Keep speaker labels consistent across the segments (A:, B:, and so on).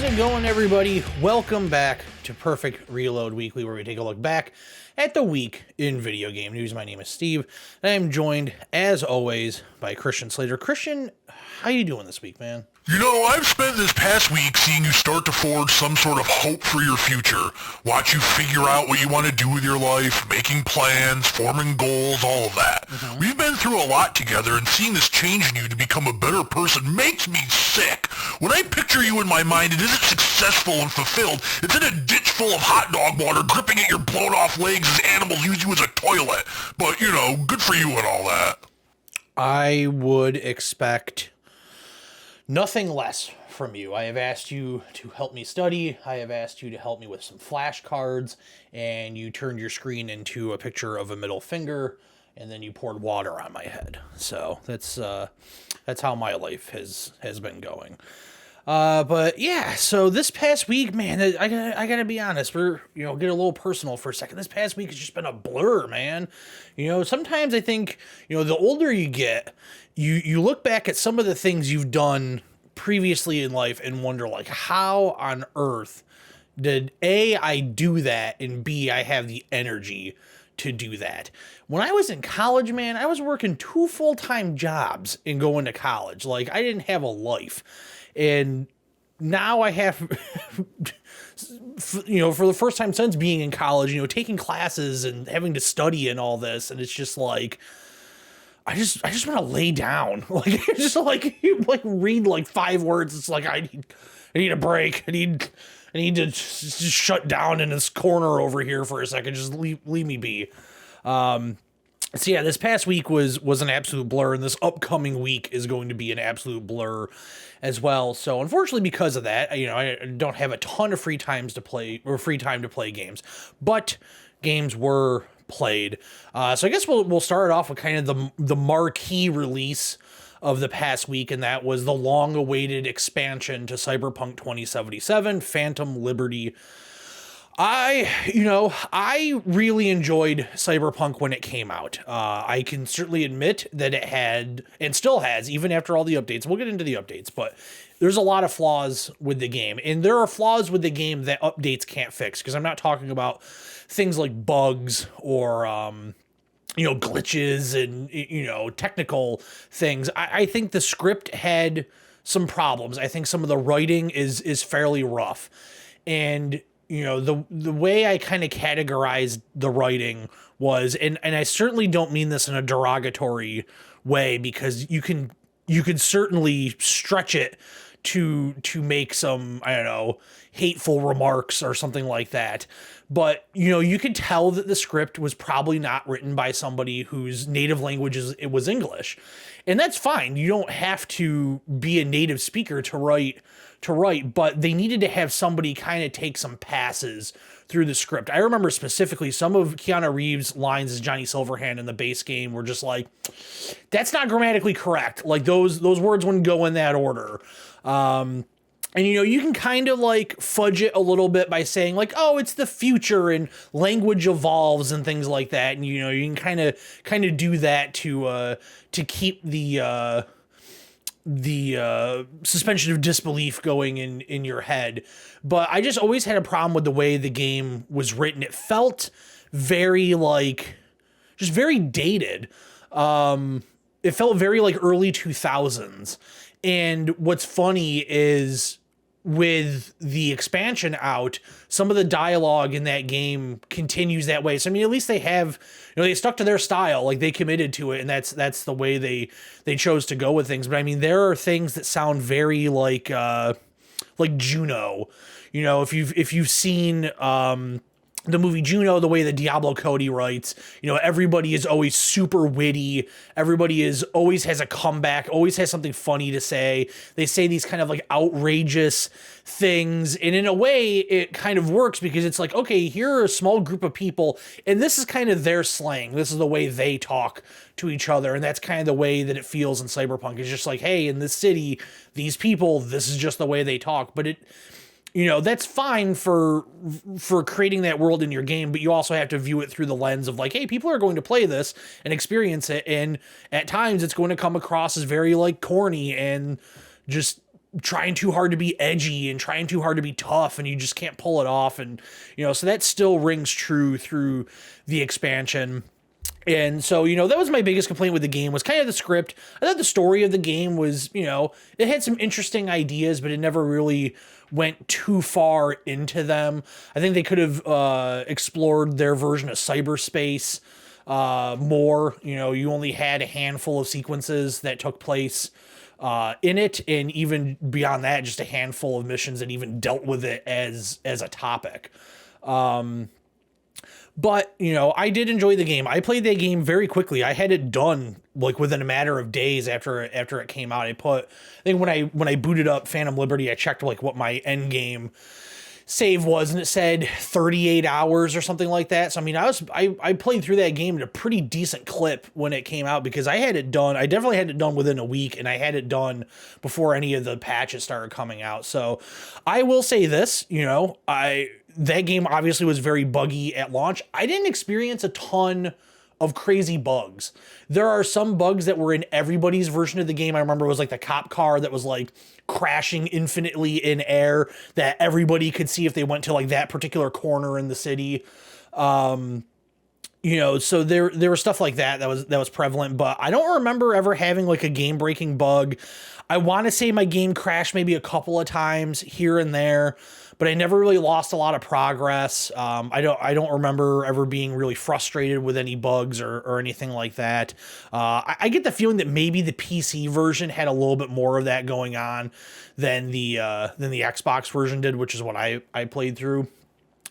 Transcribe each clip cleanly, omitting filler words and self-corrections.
A: it going, everybody? Welcome back to Perfect Reload Weekly, where we take a look back at the week in video game news. My name is Steve, and I'm joined, as always, by Christian Slater. Christian, how you doing this week, man?
B: You know, I've spent this past week seeing you start to forge some sort of hope for your future. Watch you figure out what you want to do with your life, making plans, forming goals, all of that. We've been through a lot together, and seeing this change in you to become a better person makes me sick. When I picture you in my mind, it isn't successful and fulfilled. It's in a ditch full of hot dog water, gripping at your blown-off legs as animals use you as a toilet. But, you know, good for you and all that.
A: I would expect nothing less from you. I have asked you to help me study. I have asked you to help me with some flashcards, and you turned your screen into a picture of a middle finger, and then you poured water on my head. So that's how my life has been going. But yeah, so this past week, man, I gotta be honest. We're get a little personal for a second. This past week has just been a blur, man. Sometimes I think the older you get, you look back at some of the things you've done previously in life and wonder, like, how on earth did A, I do that, and B, I have the energy to do that. When I was in college, man, I was working 2 full-time jobs and going to college. Like, I didn't have a life. And now I have, for the first time since being in college, taking classes and having to study and all this. And it's just like, I just want to lay down. Like, just like read like 5 words. It's like, I need a break. I need to just shut down in this corner over here for a second. Just leave me be. So yeah, this past week was an absolute blur, and this upcoming week is going to be an absolute blur as well. So unfortunately, because of that, I don't have a ton of free time to play games, but games were played. So I guess we'll start off with kind of the marquee release of the past week, and that was the long-awaited expansion to Cyberpunk 2077, Phantom Liberty. I really enjoyed Cyberpunk when it came out. I can certainly admit that it had, and still has, even after all the updates. We'll get into the updates, but there's a lot of flaws with the game. And there are flaws with the game that updates can't fix, because I'm not talking about things like bugs or, glitches and, technical things. I think the script had some problems. I think some of the writing is fairly rough. And the way I kind of categorized the writing was, and I certainly don't mean this in a derogatory way, because you can certainly stretch it to make some, I don't know, hateful remarks or something like that. But, you could tell that the script was probably not written by somebody whose native language was English. And that's fine. You don't have to be a native speaker to write, but they needed to have somebody kind of take some passes through the script. I remember specifically some of Keanu Reeves' lines as Johnny Silverhand in the base game were just like, that's not grammatically correct. Like, those words wouldn't go in that order. And, you can kind of like fudge it a little bit by saying like, oh, it's the future and language evolves and things like that. And, you can kind of do that to keep the suspension of disbelief going in your head. But I just always had a problem with the way the game was written. It felt very just very dated. It felt very like early 2000s. And what's funny is, with the expansion out, some of the dialogue in that game continues that way. So, I mean, at least they have, they stuck to their style, like they committed to it, and that's the way they chose to go with things. But I mean, there are things that sound very like Juno. If you've seen the movie Juno, the way that Diablo Cody writes, everybody is always super witty. Everybody always has a comeback, always has something funny to say. They say these kind of like outrageous things. And in a way, it kind of works, because it's like, okay, here are a small group of people, and this is kind of their slang. This is the way they talk to each other. And that's kind of the way that it feels in Cyberpunk. It's just like, hey, in this city, these people, this is just the way they talk. But that's fine for creating that world in your game, but you also have to view it through the lens of like, hey, people are going to play this and experience it, and at times it's going to come across as very like corny and just trying too hard to be edgy and trying too hard to be tough, and you just can't pull it off. And, so that still rings true through the expansion. And so, that was my biggest complaint with the game, was kind of the script. I thought the story of the game was, it had some interesting ideas, but it never really went too far into them. I think they could have explored their version of cyberspace more. You only had a handful of sequences that took place in it, and even beyond that, just a handful of missions that even dealt with it as a topic. But, I did enjoy the game. I played that game very quickly. I had it done like within a matter of days after it came out. I think when I booted up Phantom Liberty, I checked like what my end game save was, and it said 38 hours or something like that. So, I played through that game at a pretty decent clip when it came out, because I had it done. I definitely had it done within a week, and I had it done before any of the patches started coming out. So I will say this, that game obviously was very buggy at launch. I didn't experience a ton of crazy bugs. There are some bugs that were in everybody's version of the game. I remember it was like the cop car that was like crashing infinitely in air that everybody could see if they went to like that particular corner in the city. So there was stuff like that was prevalent, but I don't remember ever having like a game breaking bug. I want to say my game crashed maybe a couple of times here and there, but I never really lost a lot of progress. I don't remember ever being really frustrated with any bugs or anything like that. I get the feeling that maybe the PC version had a little bit more of that going on than the Xbox version did, which is what I played through.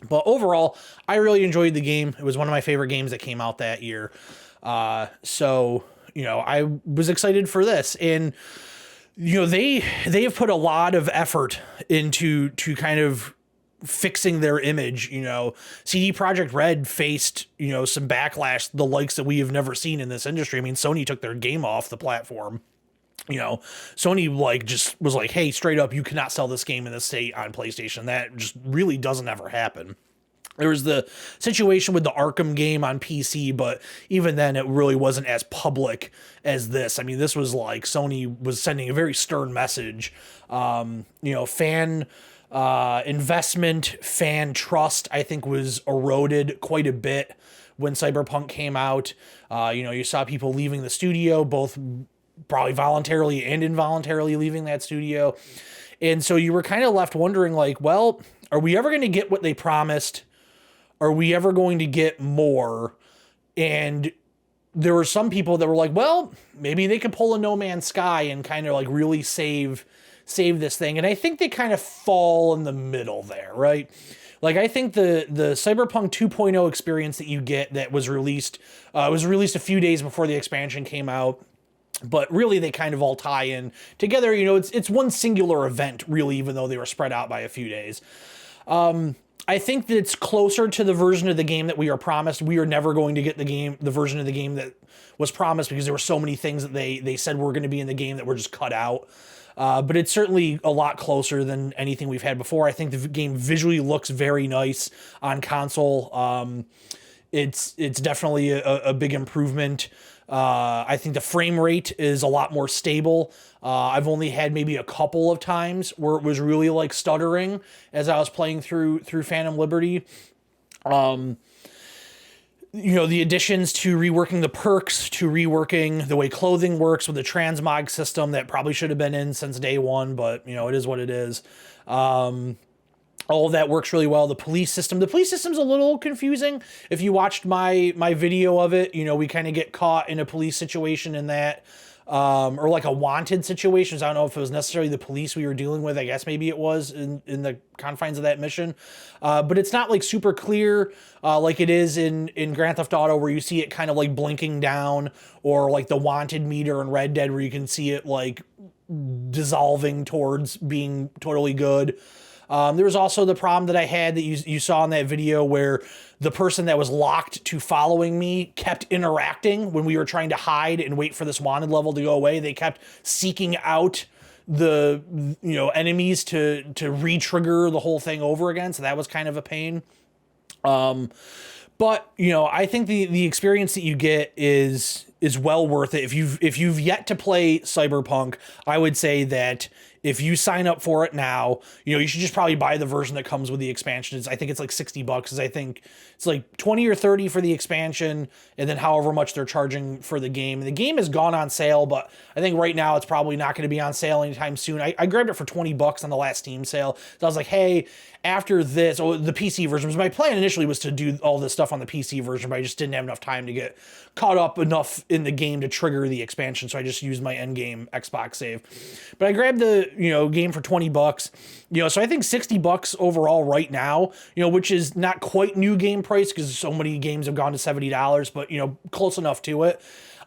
A: But overall, I really enjoyed the game. It was one of my favorite games that came out that year. So I was excited for this, and they have put a lot of effort into kind of fixing their image. CD Projekt Red faced, some backlash, the likes that we have never seen in this industry. Sony took their game off the platform. Sony just was like, hey, straight up, you cannot sell this game in this state on PlayStation. That just really doesn't ever happen. There was the situation with the Arkham game on PC, but even then it really wasn't as public as this. This was like Sony was sending a very stern message. Fan investment, fan trust, I think, was eroded quite a bit when Cyberpunk came out. You saw people leaving the studio, both probably voluntarily and involuntarily leaving that studio. And so you were kind of left wondering, like, well, are we ever going to get what they promised? Are we ever going to get more? And there were some people that were like, well, maybe they could pull a No Man's Sky and kind of like really save this thing. And I think they kind of fall in the middle there, right? Like, I think the Cyberpunk 2.0 experience that you get that was released a few days before the expansion came out. But really, they kind of all tie in together. It's one singular event, really, even though they were spread out by a few days. I think that it's closer to the version of the game that we are promised. We are never going to get the version of the game that was promised, because there were so many things that they said were going to be in the game that were just cut out. But it's certainly a lot closer than anything we've had before. I think the game visually looks very nice on console. It's definitely a big improvement. I think the frame rate is a lot more stable. I've only had maybe a couple of times where it was really like stuttering as I was playing through Phantom Liberty. The additions to reworking the perks, to reworking the way clothing works with the transmog system that probably should have been in since day one, but it is what it is. All of that works really well. The police system's a little confusing. If you watched my video of it, we kind of get caught in a police situation in that, or like a wanted situation. So I don't know if it was necessarily the police we were dealing with. I guess maybe it was in the confines of that mission. But it's not like super clear, like it is in Grand Theft Auto, where you see it kind of like blinking down, or like the wanted meter in Red Dead, where you can see it like dissolving towards being totally good. There was also the problem that I had that you saw in that video, where the person that was locked to following me kept interacting when we were trying to hide and wait for this wanted level to go away. They kept seeking out the enemies to re-trigger the whole thing over again. So that was kind of a pain. But I think the experience that you get is well worth it. If you've yet to play Cyberpunk, I would say that if you sign up for it now, you should just probably buy the version that comes with the expansions. I think it's like $60 because I think it's like 20 or 30 for the expansion and then however much they're charging for the game. And the game has gone on sale, but I think right now it's probably not going to be on sale anytime soon. I grabbed it for $20 on the last Steam sale. So I was like, hey, after this, the PC version, because my plan initially was to do all this stuff on the PC version, but I just didn't have enough time to get caught up enough in the game to trigger the expansion. So I just used my endgame Xbox save. But I grabbed the, game for $20, so I think $60 overall right now, which is not quite new game price because so many games have gone to $70, but, close enough to it.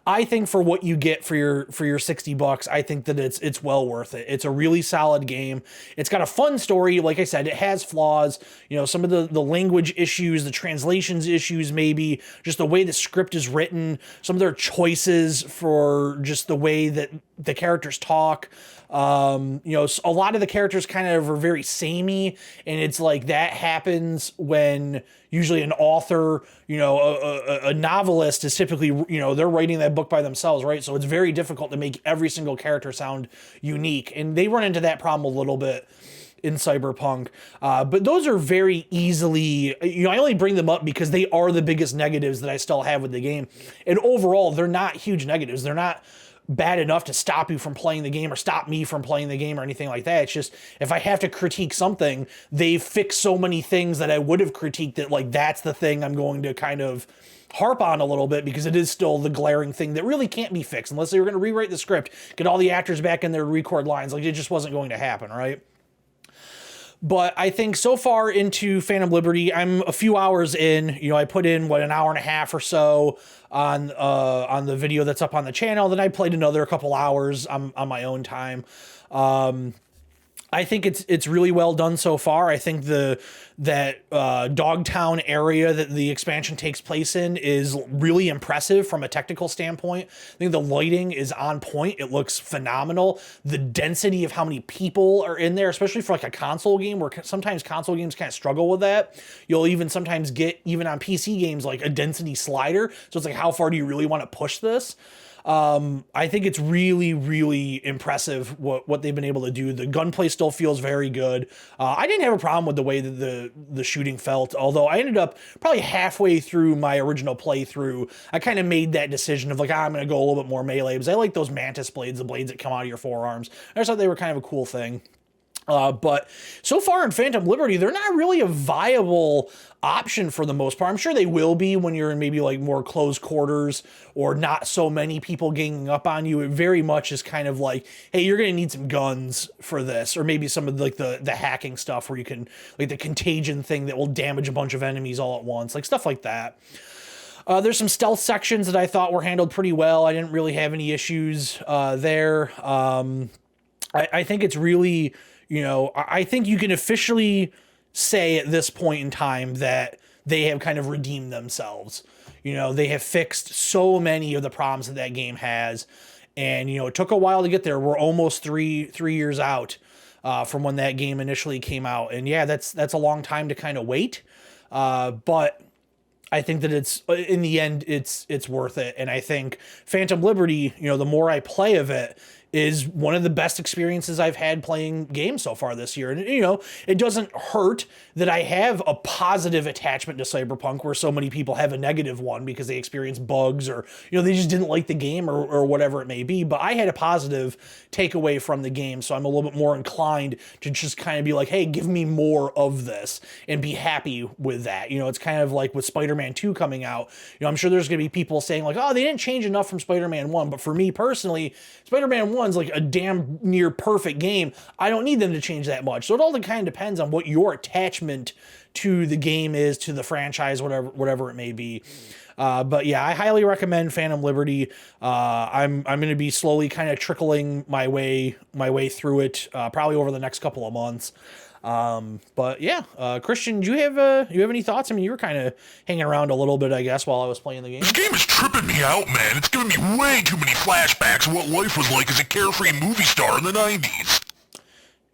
A: I think for what you get for your $60, I think that it's well worth it. It's a really solid game. It's got a fun story. Like I said, it has flaws. Some of the language issues, the translations issues, maybe just the way the script is written, some of their choices for just the way that the characters talk. A lot of the characters kind of are very samey, and it's like that happens when usually an author, a novelist is typically, they're writing that book by themselves, right? So it's very difficult to make every single character sound unique, and they run into that problem a little bit in Cyberpunk. But those are very easily, I only bring them up because they are the biggest negatives that I still have with the game. And overall, they're not huge negatives. They're not bad enough to stop you from playing the game or stop me from playing the game or anything like that. It's just, if I have to critique something, they've fixed so many things that I would have critiqued that, like, that's the thing I'm going to kind of harp on a little bit because it is still the glaring thing that really can't be fixed unless they were going to rewrite the script, get all the actors back in there to record lines. Like, it just wasn't going to happen, right? But I think so far into Phantom Liberty, I'm a few hours in. I put in an hour and a half or so on the video that's up on the channel. Then I played another couple hours on my own time. I think it's really well done so far. I think that Dogtown area that the expansion takes place in is really impressive from a technical standpoint. I think the lighting is on point. It looks phenomenal. The density of how many people are in there, especially for like a console game, where sometimes console games kind of struggle with that. You'll even sometimes get, even on PC games, like a density slider. So it's like, how far do you really want to push this? I think it's really, really impressive what they've been able to do. The gunplay still feels very good. I didn't have a problem with the way that the shooting felt, although I ended up probably halfway through my original playthrough. I kind of made that decision of like, I'm going to go a little bit more melee because I like those mantis blades, the blades that come out of your forearms. I just thought they were kind of a cool thing. But so far in Phantom Liberty, they're not really a viable option for the most part. I'm sure they will be when you're in maybe like more close quarters or not so many people ganging up on you. It very much is kind of like, hey, you're going to need some guns for this, or maybe some of like the hacking stuff where you can, like the contagion thing that will damage a bunch of enemies all at once, like stuff like that. There's some stealth sections that I thought were handled pretty well. I didn't really have any issues there. I think it's really... I think you can officially say at this point in time that they have kind of redeemed themselves. They have fixed so many of the problems that game has. And, it took a while to get there. We're almost three years out from when that game initially came out. And yeah, that's a long time to kind of wait. But I think that it's, in the end, it's worth it. And I think Phantom Liberty, the more I play of it, is one of the best experiences I've had playing games so far this year. And, it doesn't hurt that I have a positive attachment to Cyberpunk where so many people have a negative one because they experience bugs or, they just didn't like the game or whatever it may be. But I had a positive takeaway from the game. So I'm a little bit more inclined to just kind of be like, hey, give me more of this and be happy with that. It's kind of like with Spider-Man 2 coming out. I'm sure there's going to be people saying like, oh, they didn't change enough from Spider-Man 1. But for me personally, Spider-Man 1's like a damn near perfect game. I don't need them to change that much. So it all kind of depends on what your attachment to the game is, to the franchise, whatever it may be. But yeah, I highly recommend Phantom Liberty. I'm going to be slowly kind of trickling my way through it, probably over the next couple of months. But yeah, Christian, do you have any thoughts? I mean, you were kind of hanging around a little bit, I guess, while I was playing the game.
B: This game is tripping me out, man. It's giving me way too many flashbacks of what life was like as a carefree movie star in the 90s.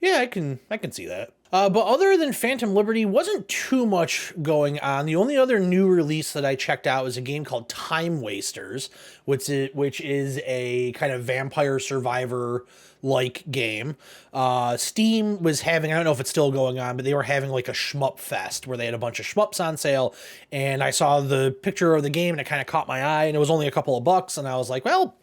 A: Yeah, I can see that. But other than Phantom Liberty, wasn't too much going on. The only other new release that I checked out was a game called Time Wasters, which is a kind of vampire survivor like game. Steam was having, I don't know if it's still going on, but they were having like a shmup fest where they had a bunch of shmups on sale, and I saw the picture of the game and it kind of caught my eye, and it was only a couple of bucks, and I was like, well,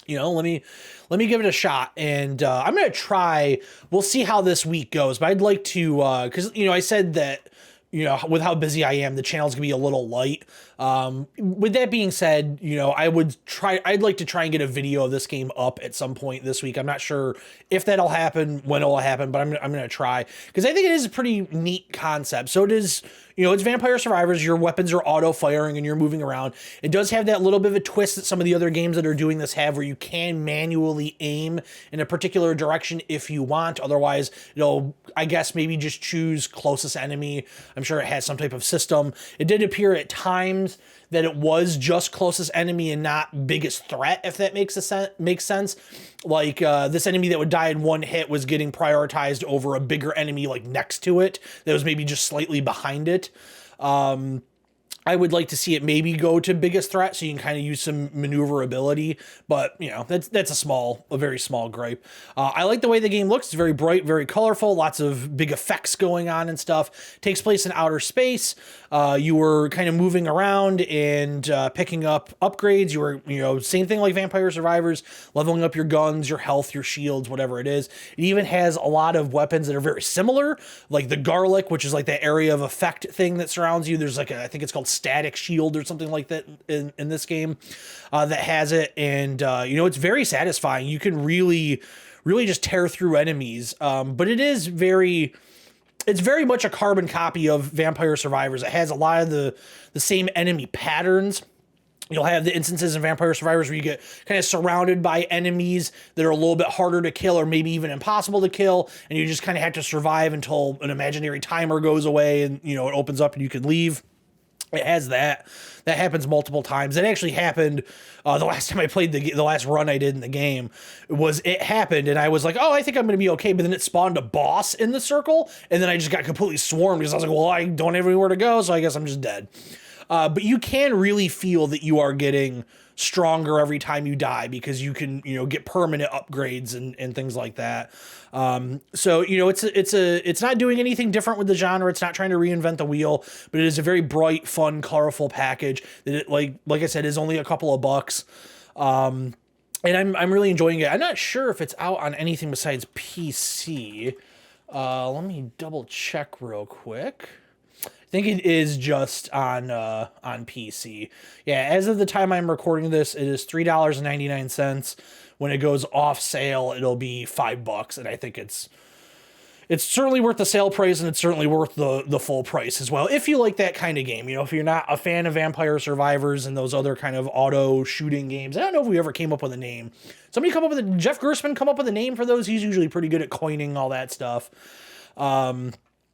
A: let me give it a shot, and I'm gonna try. We'll see how this week goes, but I'd like to, because I said that, with how busy I am, the channel's gonna be a little light. With that being said, I'd like to try and get a video of this game up at some point this week. I'm not sure if that'll happen, when it'll happen, but I'm gonna try, because I think it is a pretty neat concept. So it is, it's Vampire Survivors. Your weapons are auto firing and you're moving around. It does have that little bit of a twist that some of the other games that are doing this have, where you can manually aim in a particular direction if you want. Otherwise, I guess maybe just choose closest enemy. I'm sure it has some type of system. It did appear at times that it was just closest enemy and not biggest threat, if that makes sense. Like this enemy that would die in one hit was getting prioritized over a bigger enemy like next to it that was maybe just slightly behind it. I would like to see it maybe go to biggest threat, so you can kind of use some maneuverability, but that's a very small gripe. I like the way the game looks. It's very bright, very colorful, lots of big effects going on and stuff. Takes place in outer space. You were kind of moving around and picking up upgrades. You were, same thing like Vampire Survivors, leveling up your guns, your health, your shields, whatever it is. It even has a lot of weapons that are very similar, like the garlic, which is like that area of effect thing that surrounds you. There's I think it's called static shield or something like that in this game that has it. And, it's very satisfying. You can really, really just tear through enemies. But it's very much a carbon copy of Vampire Survivors. It has a lot of the same enemy patterns. You'll have the instances in Vampire Survivors where you get kind of surrounded by enemies that are a little bit harder to kill, or maybe even impossible to kill, and you just kind of have to survive until an imaginary timer goes away and, it opens up and you can leave. It has that. That happens multiple times. It actually happened the last time I played the last run I did in the game. It happened, and I was like, oh, I think I'm going to be okay. But then it spawned a boss in the circle, and then I just got completely swarmed because I was like, well, I don't have anywhere to go, so I guess I'm just dead. But you can really feel that you are getting stronger every time you die, because you can, get permanent upgrades and things like that. So, it's not doing anything different with the genre. It's not trying to reinvent the wheel, but it is a very bright, fun, colorful package that it, like I said, is only a couple of bucks. And I'm really enjoying it. I'm not sure if it's out on anything besides PC. Let me double check real quick. I think it is just on PC. Yeah, as of the time I'm recording this, it is $3.99. When it goes off sale, it'll be $5, and I think it's certainly worth the sale price, and it's certainly worth the full price as well, if you like that kind of game. If you're not a fan of Vampire Survivors and those other kind of auto shooting games. I don't know if we ever came up with a name. Jeff Gerstmann come up with a name for those. He's usually pretty good at coining all that stuff.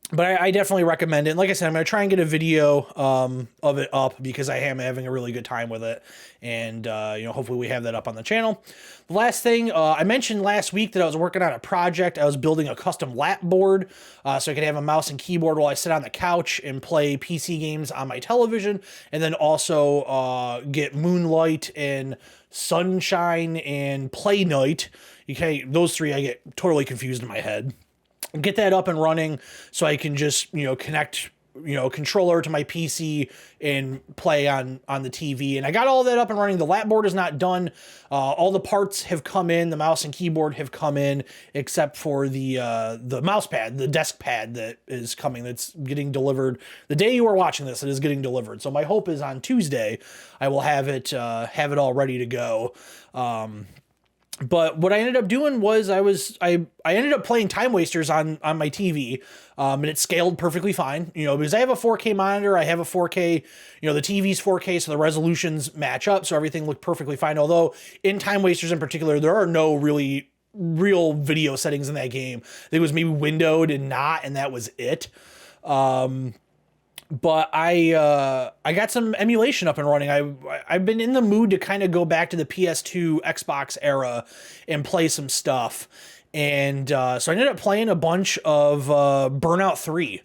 A: But I definitely recommend it. And like I said, I'm going to try and get a video of it up, because I am having a really good time with it. And, hopefully we have that up on the channel. The last thing, I mentioned last week that I was working on a project. I was building a custom lap board so I could have a mouse and keyboard while I sit on the couch and play PC games on my television. And then also get Moonlight and Sunshine and Play Night. Those three I get totally confused in my head. Get that up and running so I can just, connect, controller to my PC and play on the TV. And I got all that up and running. The lap board is not done. All the parts have come in. The mouse and keyboard have come in, except for the mouse pad, the desk pad that is coming. That's getting delivered. The day you are watching this, it is getting delivered. So my hope is on Tuesday, I will have it all ready to go. But what I ended up doing was I ended up playing Time Wasters on my TV, and it scaled perfectly fine, because I have a 4K monitor, I have a 4K, the TV's 4K, so the resolutions match up, so everything looked perfectly fine. Although in Time Wasters in particular, there are no really real video settings in that game. It was maybe windowed and not, and that was it. But I got some emulation up and running. I've been in the mood to kind of go back to the PS2 Xbox era and play some stuff. And so I ended up playing a bunch of Burnout 3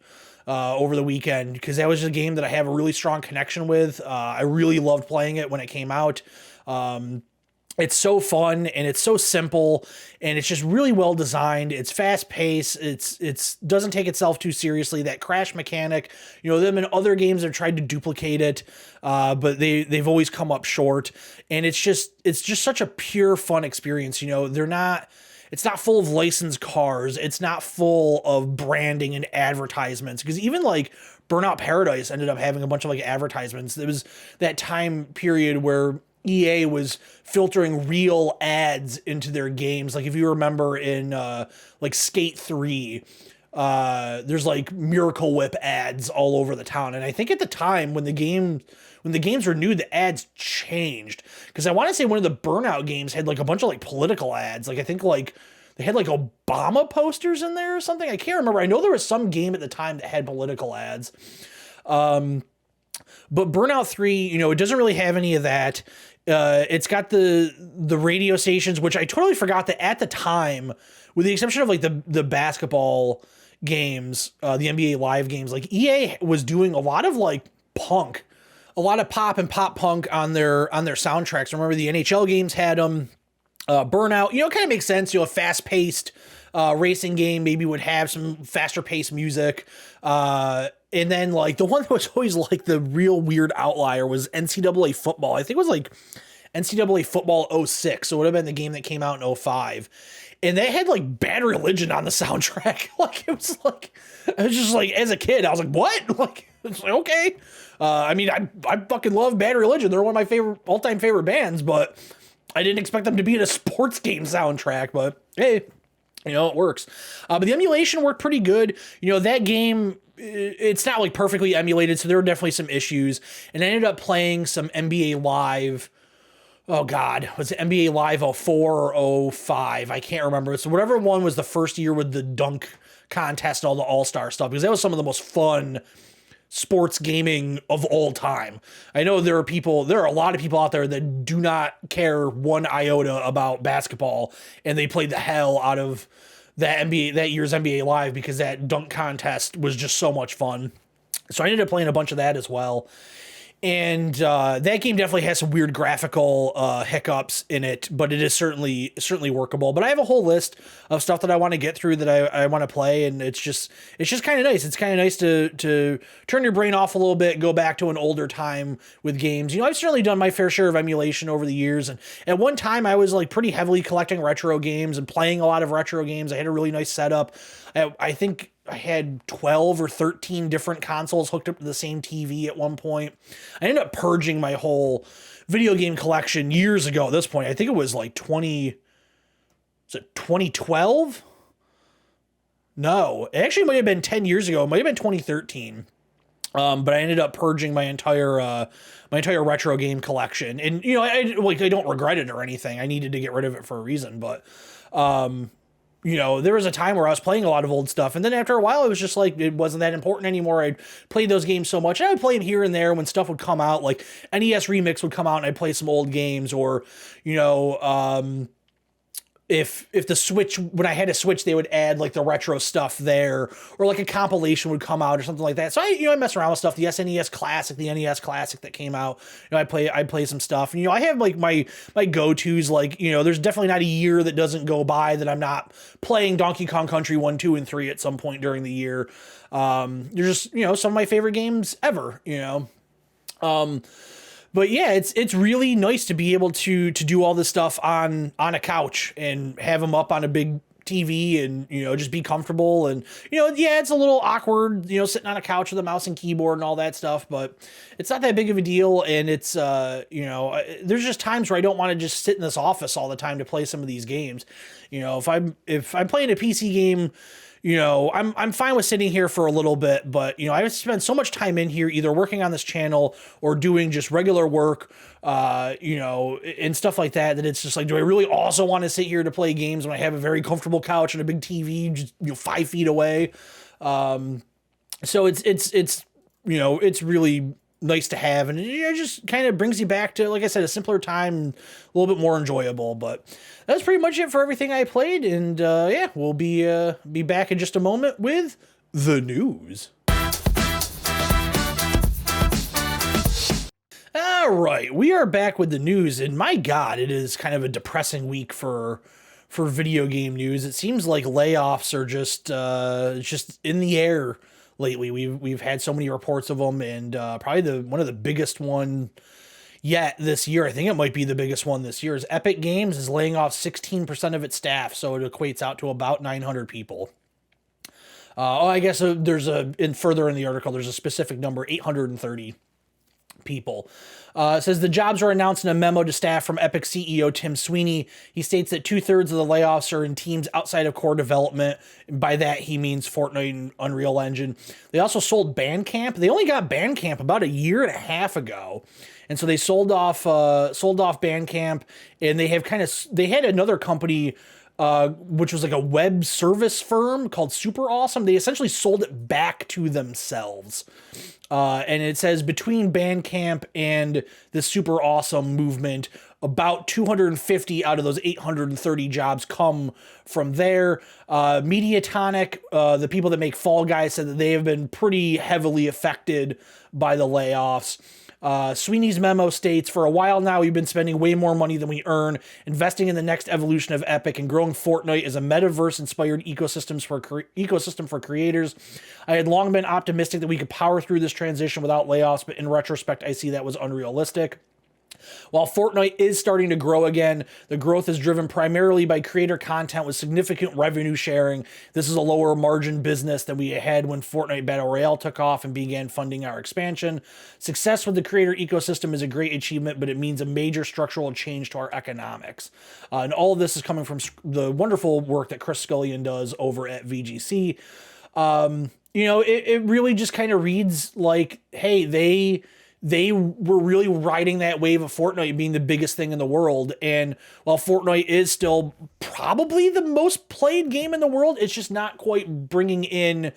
A: over the weekend because that was a game that I have a really strong connection with. I really loved playing it when it came out. It's so fun and it's so simple and it's just really well designed. It's fast paced. It's doesn't take itself too seriously. That crash mechanic, them in other games have tried to duplicate it, but they've always come up short. And it's just such a pure fun experience. It's not full of licensed cars. It's not full of branding and advertisements because even like Burnout Paradise ended up having a bunch of like advertisements. There was that time period where EA was filtering real ads into their games. Like if you remember in like Skate 3, there's like Miracle Whip ads all over the town. And I think at the time when the games were new, the ads changed. Because I want to say one of the Burnout games had like a bunch of like political ads. Like I think like they had like Obama posters in there or something. I can't remember. I know there was some game at the time that had political ads. But Burnout 3, it doesn't really have any of that. It's got the radio stations, which I totally forgot that at the time, with the exception of like the basketball games, the NBA Live games, like EA was doing a lot of like punk, a lot of pop and pop punk on their soundtracks. Remember the NHL games had them. Burnout, kind of makes sense. A fast paced racing game maybe would have some faster paced music. And then like the one that was always like the real weird outlier was NCAA football. I think it was like NCAA football 06. So it would have been the game that came out in 05. And they had like Bad Religion on the soundtrack. Like it was just like, as a kid, I was like, what? Like, it's like, okay. I fucking love Bad Religion. They're one of my all-time favorite bands, but I didn't expect them to be in a sports game soundtrack, but hey, it works. But the emulation worked pretty good. That game, it's not like perfectly emulated, so there were definitely some issues. And I ended up playing some NBA Live. Oh God, was it NBA Live 04 or 05? I can't remember. So whatever one was the first year with the dunk contest, all the all-star stuff, because that was some of the most fun sports gaming of all time. I know there are a lot of people out there that do not care one iota about basketball, and they played the hell out of that year's NBA Live because that dunk contest was just so much fun. So I ended up playing a bunch of that as well. And that game definitely has some weird graphical hiccups in it, but it is certainly workable. But I have a whole list of stuff that I want to get through that I want to play, and it's just kind of nice. It's kind of nice to turn your brain off a little bit, go back to an older time with games. I've certainly done my fair share of emulation over the years, and at one time I was like pretty heavily collecting retro games and playing a lot of retro games. I had a really nice setup. I think I had 12 or 13 different consoles hooked up to the same TV at one point. I ended up purging my whole video game collection years ago at this point. I think it was like 2012? No, it actually might have been 10 years ago. It might have been 2013. But I ended up purging my entire retro game collection. And, I don't regret it or anything. I needed to get rid of it for a reason, but, there was a time where I was playing a lot of old stuff, and then after a while, it was just like, it wasn't that important anymore. I'd played those games so much, and I would play it here and there when stuff would come out, like NES Remix would come out, and I'd play some old games, or, if the Switch, when I had a Switch, they would add like the retro stuff there, or like a compilation would come out or something like that. So I mess around with stuff. The SNES Classic, the NES Classic that came out, I'd play some stuff. And, I have like my go-tos, like, there's definitely not a year that doesn't go by that I'm not playing Donkey Kong Country 1, 2, and 3 at some point during the year. They're just, some of my favorite games ever, But yeah, it's really nice to be able to do all this stuff on a couch and have them up on a big TV and, just be comfortable. And, yeah, it's a little awkward, sitting on a couch with a mouse and keyboard and all that stuff, but it's not that big of a deal. And it's, there's just times where I don't want to just sit in this office all the time to play some of these games. If I'm playing a PC game, I'm fine with sitting here for a little bit, but, I spend so much time in here either working on this channel or doing just regular work, and stuff like that it's just like, do I really also want to sit here to play games when I have a very comfortable couch and a big TV just, 5 feet away? So it's really nice to have, and it just kind of brings you back to, like I said, a simpler time, a little bit more enjoyable. But that's pretty much it for everything I played, and yeah, we'll be back in just a moment with the news. All right, we are back with the news, and my God, it is kind of a depressing week for video game news. It seems like layoffs are just in the air lately. We've had so many reports of them, and probably one of the biggest one yet this year. I think it might be the biggest one this year. Is Epic Games is laying off 16% of its staff, so it equates out to about 900 people. I guess further in the article, there's a specific number, 830 people. It says the jobs were announced in a memo to staff from Epic CEO Tim Sweeney. He states that 2/3 of the layoffs are in teams outside of core development. And by that, he means Fortnite and Unreal Engine. They also sold Bandcamp. They only got Bandcamp about a year and a half ago. And so they sold off Bandcamp, and they had another company, which was like a web service firm called Super Awesome. They essentially sold it back to themselves. And it says between Bandcamp and the Super Awesome movement, about 250 out of those 830 jobs come from there. Mediatonic, the people that make Fall Guys, said that they have been pretty heavily affected by the layoffs. Sweeney's memo states, for a while now, we've been spending way more money than we earn, investing in the next evolution of Epic and growing Fortnite as a metaverse-inspired ecosystem for creators. I had long been optimistic that we could power through this transition without layoffs, but in retrospect, I see that was unrealistic. While Fortnite is starting to grow again, the growth is driven primarily by creator content with significant revenue sharing. This is a lower margin business than we had when Fortnite Battle Royale took off and began funding our expansion. Success with the creator ecosystem is a great achievement, but it means a major structural change to our economics. And all of this is coming from the wonderful work that Chris Scullion does over at VGC. It really just kind of reads like, hey, they were really riding that wave of Fortnite being the biggest thing in the world. And while Fortnite is still probably the most played game in the world, it's just not quite bringing in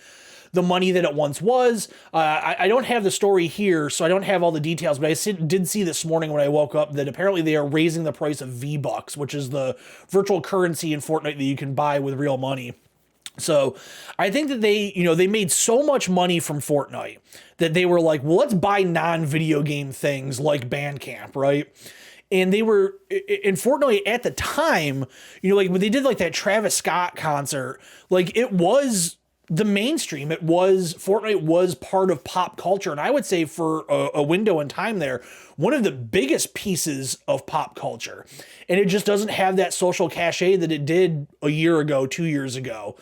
A: the money that it once was. I don't have the story here, so I don't have all the details, but I did see this morning when I woke up that apparently they are raising the price of V-Bucks, which is the virtual currency in Fortnite that you can buy with real money. So I think that they made so much money from Fortnite that they were like, well, let's buy non-video game things like Bandcamp, right? And they were in Fortnite at the time, like when they did like that Travis Scott concert, like it was the mainstream. Fortnite was part of pop culture. And I would say for a window in time there, one of the biggest pieces of pop culture. And it just doesn't have that social cachet that it did a year ago, 2 years ago.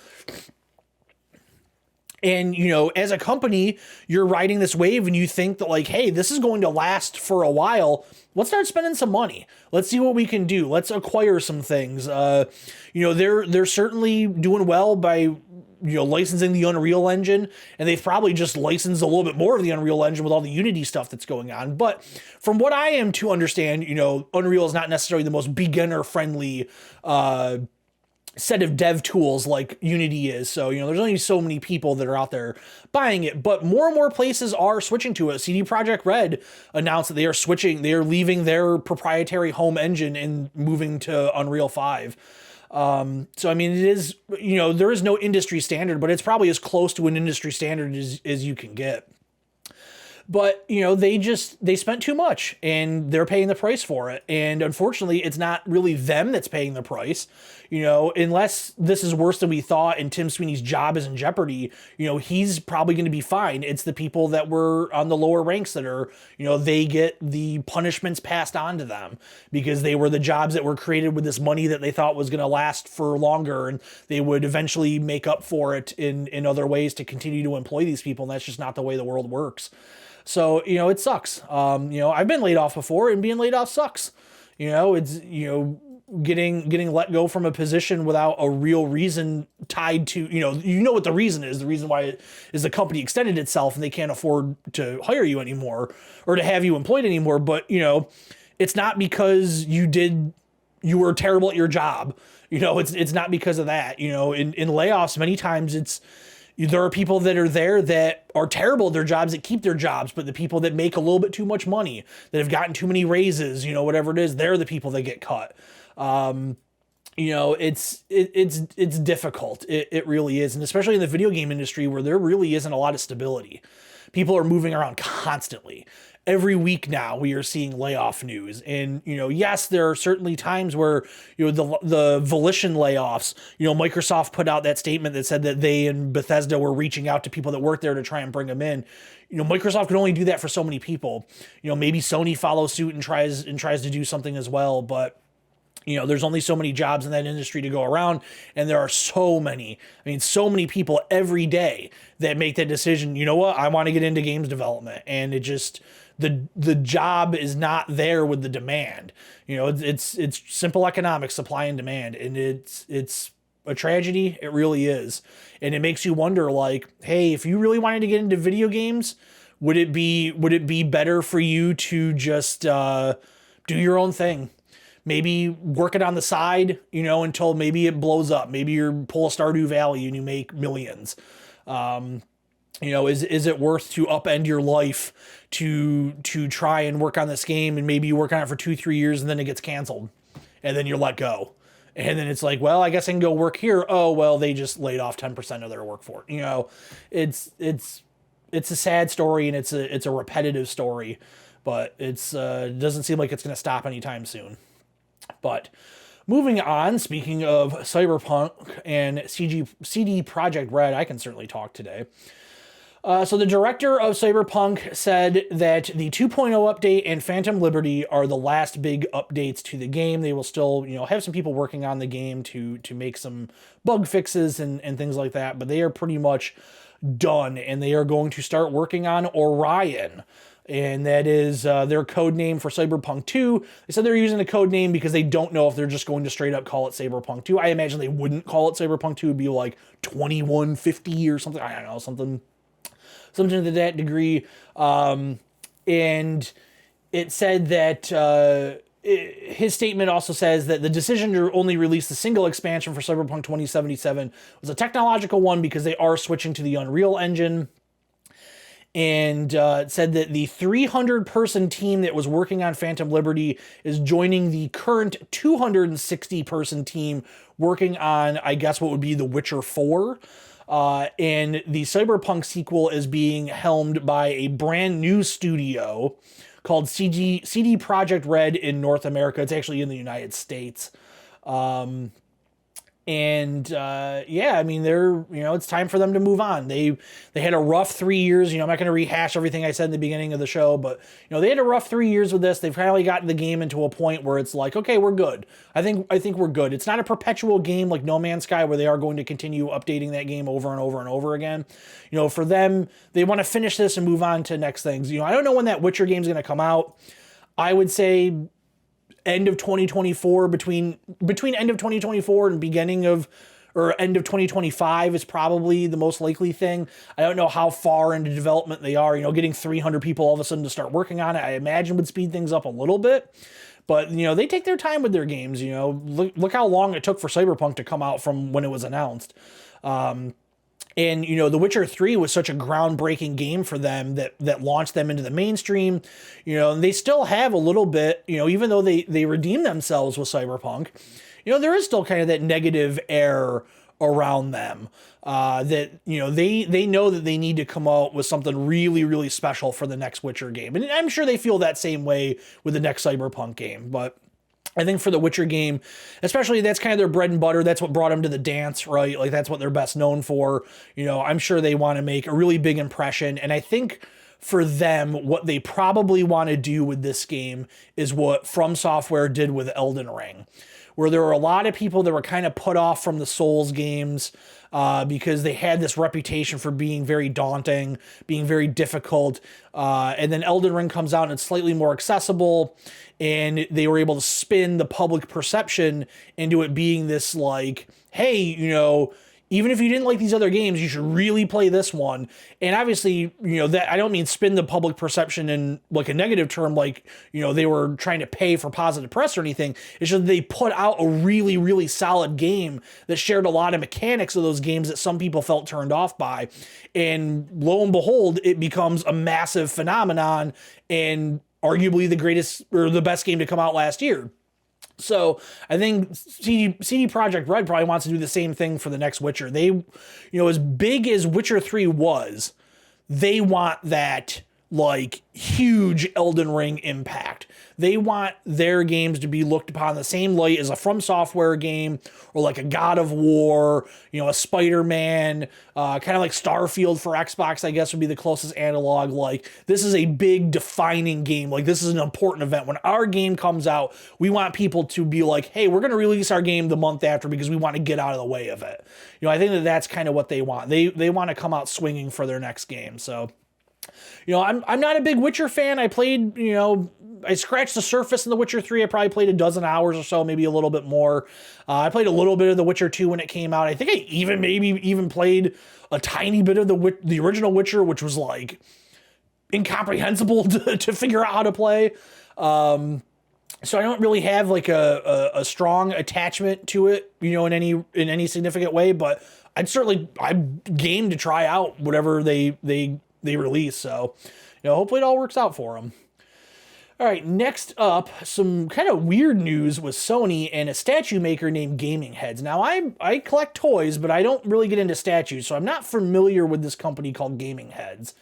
A: And, as a company, you're riding this wave and you think that like, hey, this is going to last for a while. Let's start spending some money. Let's see what we can do. Let's acquire some things. They're certainly doing well by, licensing the Unreal Engine, and they've probably just licensed a little bit more of the Unreal Engine with all the Unity stuff that's going on. But from what I am to understand, Unreal is not necessarily the most beginner-friendly set of dev tools like Unity is. So, there's only so many people that are out there buying it, but more and more places are switching to it. CD Projekt Red announced that they are leaving their proprietary home engine and moving to Unreal 5. So, I mean, it is, there is no industry standard, but it's probably as close to an industry standard as you can get. But, they spent too much and they're paying the price for it. And unfortunately, it's not really them that's paying the price, unless this is worse than we thought and Tim Sweeney's job is in jeopardy, he's probably going to be fine. It's the people that were on the lower ranks that are, they get the punishments passed on to them because they were the jobs that were created with this money that they thought was going to last for longer, and they would eventually make up for it in other ways to continue to employ these people. And that's just not the way the world works. So, it sucks. I've been laid off before, and being laid off sucks. It's, getting let go from a position without a real reason tied to, what the reason is. The reason why it is the company extended itself and they can't afford to hire you anymore or to have you employed anymore. But, it's not because you were terrible at your job. It's not because of that. In layoffs, many times it's, There are people that are there that are terrible at their jobs, that keep their jobs, but the people that make a little bit too much money, that have gotten too many raises, whatever it is, they're the people that get cut. It's difficult. It really is. And especially in the video game industry where there really isn't a lot of stability. People are moving around constantly. Every week now we are seeing layoff news. And, yes, there are certainly times where, the volition layoffs, Microsoft put out that statement that said that they and Bethesda were reaching out to people that work there to try and bring them in. Microsoft can only do that for so many people. Maybe Sony follows suit and tries to do something as well, but there's only so many jobs in that industry to go around, and there are so many people every day that make that decision. You know what? I want to get into games development, and it just, the job is not there with the demand. It's simple economics, supply and demand, and it's a tragedy. It really is. And it makes you wonder, like, hey, if you really wanted to get into video games, would it be better for you to just do your own thing? Maybe work it on the side, until maybe it blows up. Maybe you pull a Stardew Valley and you make millions. Is it worth to upend your life to try and work on this game, and maybe you work on it for 2-3 years and then it gets canceled and then you're let go. And then it's like, well, I guess I can go work here. Oh, well, they just laid off 10% of their workforce. It's a sad story, and it's a repetitive story, but it doesn't seem like it's going to stop anytime soon. But moving on, speaking of Cyberpunk and CD Projekt Red, I can certainly talk today. So the director of Cyberpunk said that the 2.0 update and Phantom Liberty are the last big updates to the game. They will still, have some people working on the game to make some bug fixes and things like that, but they are pretty much done, and they are going to start working on Orion. And that is their code name for Cyberpunk 2. They said they're using a code name because they don't know if they're just going to straight up call it Cyberpunk 2. I imagine they wouldn't call it Cyberpunk 2. It would be like 2150 or something. I don't know, something to that degree. And it said that his statement also says that the decision to only release the single expansion for Cyberpunk 2077 was a technological one because they are switching to the Unreal Engine. And it said that the 300-person team that was working on Phantom Liberty is joining the current 260-person team working on, I guess, what would be The Witcher 4. And the Cyberpunk sequel is being helmed by a brand new studio called CD Projekt Red in North America. It's actually in the United States. They're, it's time for them to move on. They had a rough 3 years. I'm not going to rehash everything I said in the beginning of the show, but, they had a rough 3 years with this. They've finally gotten the game into a point where it's like, okay, we're good. I think we're good. It's not a perpetual game like No Man's Sky, where they are going to continue updating that game over and over and over again. For them, they want to finish this and move on to next things. I don't know when that Witcher game is going to come out. I would say end of 2024, between end of 2024 and end of 2025 is probably the most likely thing. I don't know how far into development they are. Getting 300 people all of a sudden to start working on it, I imagine would speed things up a little bit. But, they take their time with their games. Look how long it took for Cyberpunk to come out from when it was announced. And, The Witcher 3 was such a groundbreaking game for them that launched them into the mainstream, and they still have a little bit, even though they redeemed themselves with Cyberpunk, there is still kind of that negative air around them, that, they know that they need to come out with something really, really special for the next Witcher game. And I'm sure they feel that same way with the next Cyberpunk game, but I think for the Witcher game, especially, that's kind of their bread and butter. That's what brought them to the dance, right? Like, that's what they're best known for. I'm sure they want to make a really big impression. And I think for them, what they probably want to do with this game is what From Software did with Elden Ring, where there were a lot of people that were kind of put off from the Souls games because they had this reputation for being very daunting, being very difficult. And then Elden Ring comes out and it's slightly more accessible, and they were able to spin the public perception into it being this like, hey, even if you didn't like these other games, you should really play this one. And obviously, that I don't mean spin the public perception in like a negative term, like, they were trying to pay for positive press or anything. It's just they put out a really, really solid game that shared a lot of mechanics of those games that some people felt turned off by. And lo and behold, it becomes a massive phenomenon and arguably the greatest or the best game to come out last year. So I think CD Projekt Red probably wants to do the same thing for the next Witcher. They, as big as Witcher 3 was, they want that like huge Elden Ring impact. They want their games to be looked upon the same light as a From Software game or like a God of War, a Spider-Man, kind of like Starfield for Xbox, I guess would be the closest analog. Like this is a big defining game. Like this is an important event. When our game comes out, we want people to be like, hey, we're going to release our game the month after because we want to get out of the way of it. I think that that's kind of what they want. They want to come out swinging for their next game. So, I'm not a big Witcher fan. I played, I scratched the surface in The Witcher 3. I probably played a dozen hours or so, maybe a little bit more. I played a little bit of The Witcher 2 when it came out. I think I even played a tiny bit of the original Witcher, which was like incomprehensible to figure out how to play. So I don't really have like a strong attachment to it, in any significant way, but I'm game to try out whatever they release. So, hopefully it all works out for them. All right, next up, some kind of weird news with Sony and a statue maker named Gaming Heads. Now, I collect toys, but I don't really get into statues, so I'm not familiar with this company called Gaming Heads.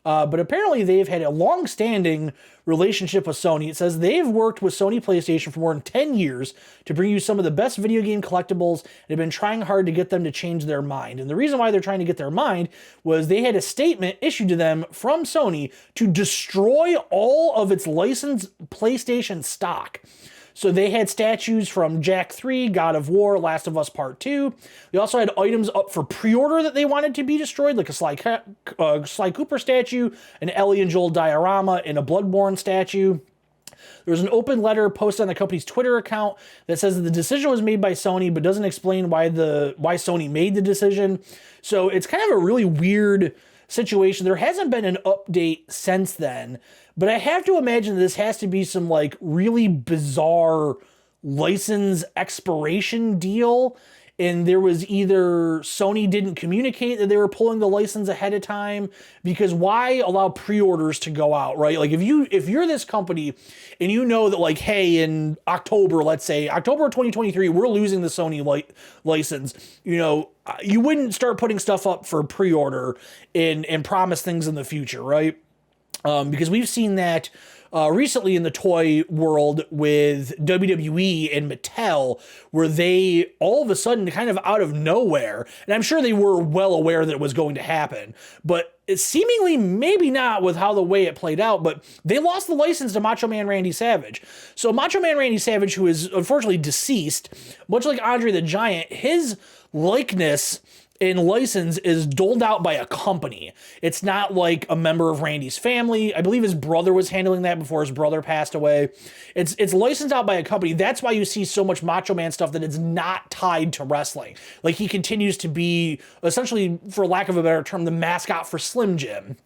A: But apparently they've had a long-standing relationship with Sony. It says they've worked with Sony PlayStation for more than 10 years to bring you some of the best video game collectibles and have been trying hard to get them to change their mind. And the reason why they're trying to get their mind was they had a statement issued to them from Sony to destroy all of its licensed PlayStation stock. So they had statues from Jak 3, God of War, Last of Us Part 2. They also had items up for pre-order that they wanted to be destroyed, like a Sly Cooper statue, an Ellie and Joel diorama, and a Bloodborne statue. There was an open letter posted on the company's Twitter account that says that the decision was made by Sony, but doesn't explain why Sony made the decision. So it's kind of a really weird situation. There hasn't been an update since then, but I have to imagine this has to be some like really bizarre license expiration deal. And there was either Sony didn't communicate that they were pulling the license ahead of time, because why allow pre-orders to go out, right? Like if you're this company and you know that like, hey, in October, let's say October 2023, we're losing the Sony license, you wouldn't start putting stuff up for pre-order and promise things in the future, right? Because we've seen that recently in the toy world with WWE and Mattel, where they all of a sudden kind of out of nowhere, and I'm sure they were well aware that it was going to happen, but it's seemingly maybe not with how the way it played out, but they lost the license to Macho Man Randy Savage. So Macho Man Randy Savage, who is unfortunately deceased, much like Andre the Giant, his likeness and license is doled out by a company. It's not like a member of Randy's family. I believe his brother was handling that before his brother passed away. It's licensed out by a company. That's why you see so much Macho Man stuff that is not tied to wrestling. Like he continues to be essentially, for lack of a better term, the mascot for Slim Jim.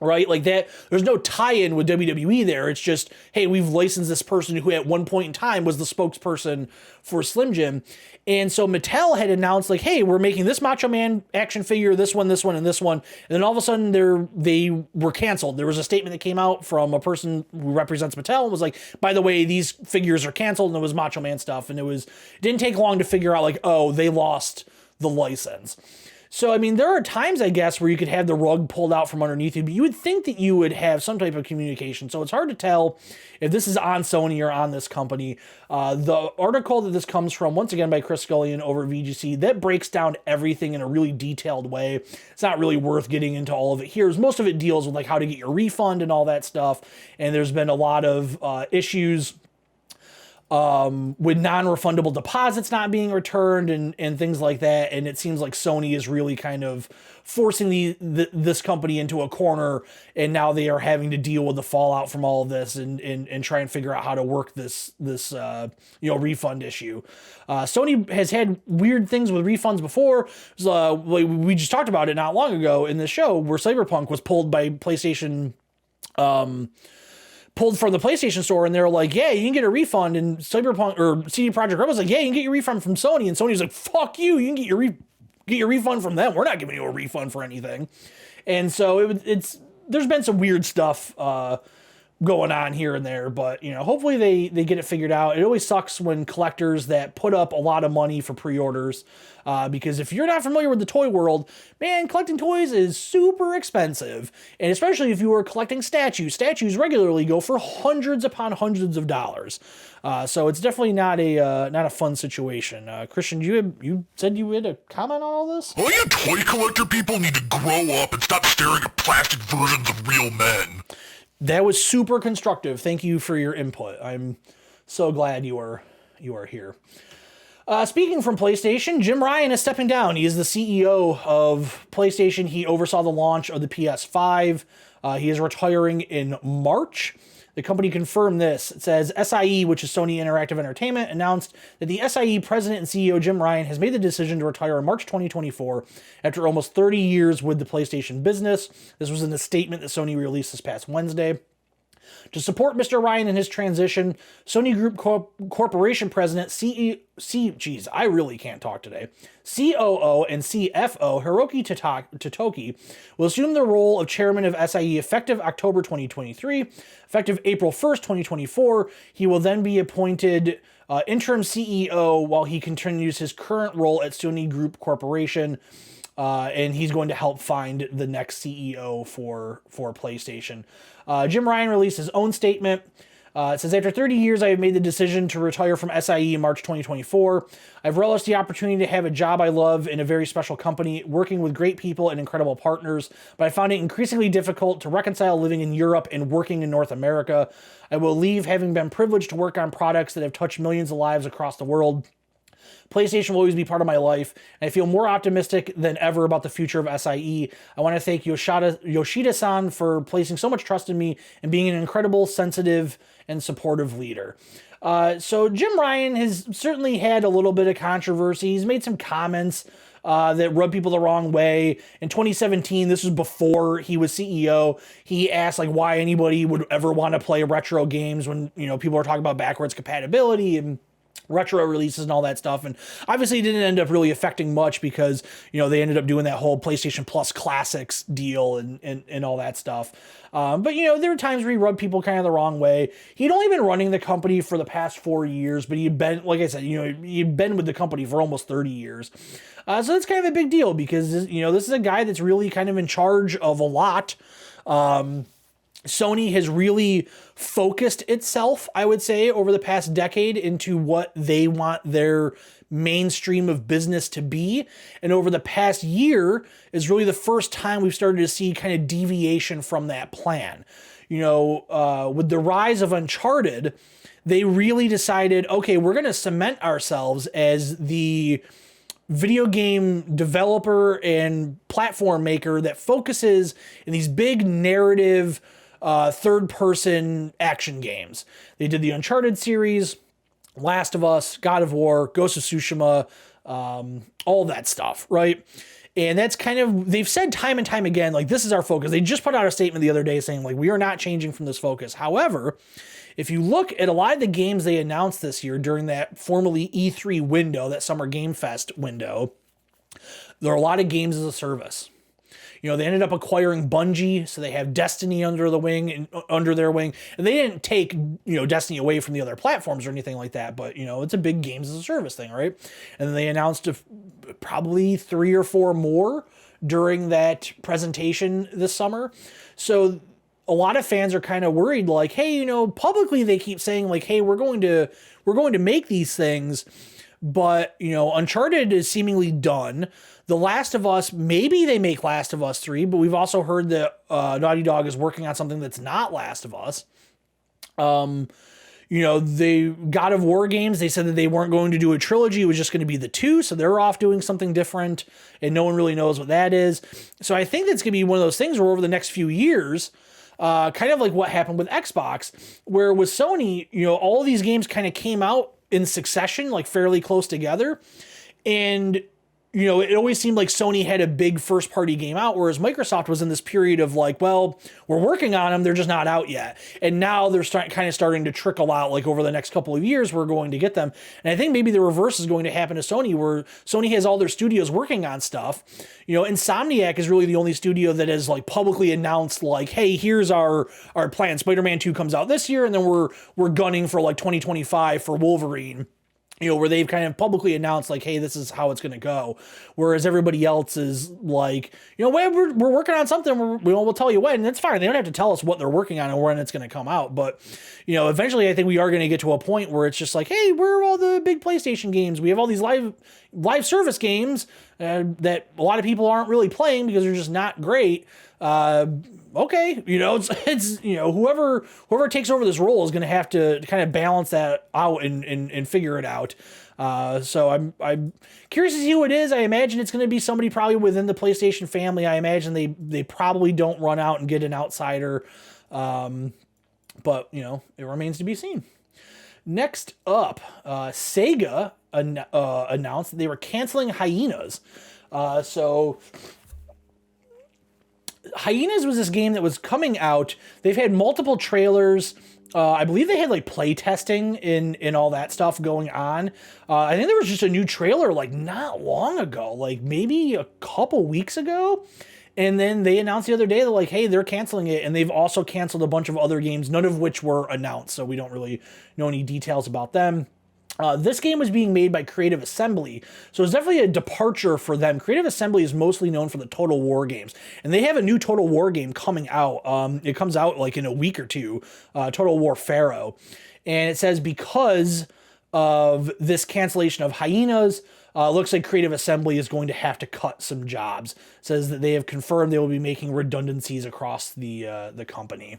A: Right? Like that, there's no tie-in with WWE there. It's just, hey, we've licensed this person who at one point in time was the spokesperson for Slim Jim. And so Mattel had announced like, hey, we're making this Macho Man action figure, this one, and this one. And then all of a sudden they were canceled. There was a statement that came out from a person who represents Mattel and was like, by the way, these figures are canceled, and it was Macho Man stuff. And it didn't take long to figure out like, oh, they lost the license. So, I mean, there are times, I guess, where you could have the rug pulled out from underneath you, but you would think that you would have some type of communication. So it's hard to tell if this is on Sony or on this company. The article that this comes from, once again, by Chris Scullion over at VGC, that breaks down everything in a really detailed way. It's not really worth getting into all of it here. Most of it deals with like how to get your refund and all that stuff. And there's been a lot of issues with non-refundable deposits not being returned and things like that. And it seems like Sony is really kind of forcing this company into a corner, and now they are having to deal with the fallout from all of this and try and figure out how to work this refund issue. Sony has had weird things with refunds before. We just talked about it not long ago in this show, where Cyberpunk was pulled by PlayStation, pulled from the PlayStation store, and they're like, yeah, you can get a refund. And Cyberpunk or CD Projekt Red was like, yeah, you can get your refund from Sony. And Sony's like, fuck you, you can get your refund from them. We're not giving you a refund for anything. And so there's been some weird stuff going on here and there, but hopefully they get it figured out. It always sucks when collectors that put up a lot of money for pre-orders, because if you're not familiar with the toy world, man, collecting toys is super expensive. And especially if you are collecting statues regularly go for hundreds upon hundreds of dollars. So it's definitely not a fun situation. Christian, you said you had a comment on all this?
B: All you toy collector people need to grow up and stop staring at plastic versions of real men.
A: That was super constructive. Thank you for your input. I'm so glad you are here. Speaking from PlayStation, Jim Ryan is stepping down. He is the CEO of PlayStation. He oversaw the launch of the PS5. He is retiring in March. The company confirmed this. It says SIE, which is Sony Interactive Entertainment, announced that the SIE president and CEO Jim Ryan has made the decision to retire in March 2024 after almost 30 years with the PlayStation business. This was in a statement that Sony released this past Wednesday. To support Mr. Ryan in his transition, Sony Group Corporation President, I really can't talk today, COO and CFO Hiroki Totoki will assume the role of chairman of SIE effective October 2023. Effective April 1st, 2024, he will then be appointed interim CEO while he continues his current role at Sony Group Corporation. And he's going to help find the next CEO for PlayStation. Jim Ryan released his own statement. It says, after 30 years, I have made the decision to retire from SIE in March 2024. I've relished the opportunity to have a job I love in a very special company, working with great people and incredible partners, but I found it increasingly difficult to reconcile living in Europe and working in North America. I will leave having been privileged to work on products that have touched millions of lives across the world. PlayStation will always be part of my life, and I feel more optimistic than ever about the future of SIE. I want to thank Yoshida-san for placing so much trust in me and being an incredible, sensitive, and supportive leader. So Jim Ryan has certainly had a little bit of controversy. He's made some comments that rub people the wrong way. In 2017, this was before he was CEO, he asked why anybody would ever want to play retro games when people are talking about backwards compatibility and retro releases and all that stuff. And obviously it didn't end up really affecting much because, they ended up doing that whole PlayStation Plus Classics deal and all that stuff. But there were times where he rubbed people kind of the wrong way. He'd only been running the company for the past 4 years, but he'd been, like I said, he'd been with the company for almost 30 years. So that's kind of a big deal because, this is a guy that's really kind of in charge of a lot. Sony has really focused itself, I would say, over the past decade into what they want their mainstream of business to be. And over the past year is really the first time we've started to see kind of deviation from that plan. With the rise of Uncharted, they really decided, okay, we're going to cement ourselves as the video game developer and platform maker that focuses in these big narrative third-person action games. They did the Uncharted series, Last of Us, God of War, Ghost of Tsushima, all that stuff, right? And that's kind of, they've said time and time again, this is our focus. They just put out a statement the other day saying, we are not changing from this focus. However, if you look at a lot of the games they announced this year during that formerly E3 window, that Summer Game Fest window, there are a lot of games as a service. They ended up acquiring Bungie, so they have Destiny under their wing, and they didn't take, Destiny away from the other platforms or anything like that, but, it's a big games as a service thing, right? And then they announced probably 3 or 4 more during that presentation this summer. So a lot of fans are kind of worried, hey, publicly they keep saying hey, we're going to make these things, but, Uncharted is seemingly done. The Last of Us, maybe they make Last of Us 3, but we've also heard that Naughty Dog is working on something that's not Last of Us. the God of War games, they said that they weren't going to do a trilogy. It was just going to be the two. So they're off doing something different and no one really knows what that is. So I think that's going to be one of those things where over the next few years, kind of like what happened with Xbox, where with Sony, all these games kind of came out in succession, like fairly close together. And it always seemed like Sony had a big first party game out, whereas Microsoft was in this period of like, well, we're working on them, they're just not out yet. And now they're starting to trickle out, like over the next couple of years, we're going to get them. And I think maybe the reverse is going to happen to Sony, where Sony has all their studios working on stuff. Insomniac is really the only studio that has like publicly announced like, hey, here's our plan. Spider-Man 2 comes out this year, and then we're gunning for like 2025 for Wolverine. Where they've kind of publicly announced like, hey, this is how it's going to go. Whereas everybody else is like, we're working on something. We'll tell you when, and it's fine. They don't have to tell us what they're working on and when it's going to come out. But, eventually I think we are going to get to a point where it's just like, hey, where are all the big PlayStation games? We have all these live service games that a lot of people aren't really playing because they're just not great. Okay, it's whoever takes over this role is going to have to kind of balance that out and figure it out. So I'm curious to see who it is. I imagine it's going to be somebody probably within the PlayStation family. I imagine they probably don't run out and get an outsider. But it remains to be seen. Next up, Sega announced that they were canceling Hyenas. So Hyenas was this game that was coming out. They've had multiple trailers. I believe they had like play testing and all that stuff going on. I think there was just a new trailer like not long ago, like maybe a couple weeks ago. And then they announced the other day that like, hey, they're canceling it. And they've also canceled a bunch of other games, none of which were announced. So we don't really know any details about them. This game was being made by Creative Assembly, so it's definitely a departure for them. Creative Assembly is mostly known for the Total War games, and they have a new Total War game coming out. It comes out like in a week or two, Total War Pharaoh. And it says because of this cancellation of Hyenas, looks like Creative Assembly is going to have to cut some jobs. It says that they have confirmed they will be making redundancies across the company.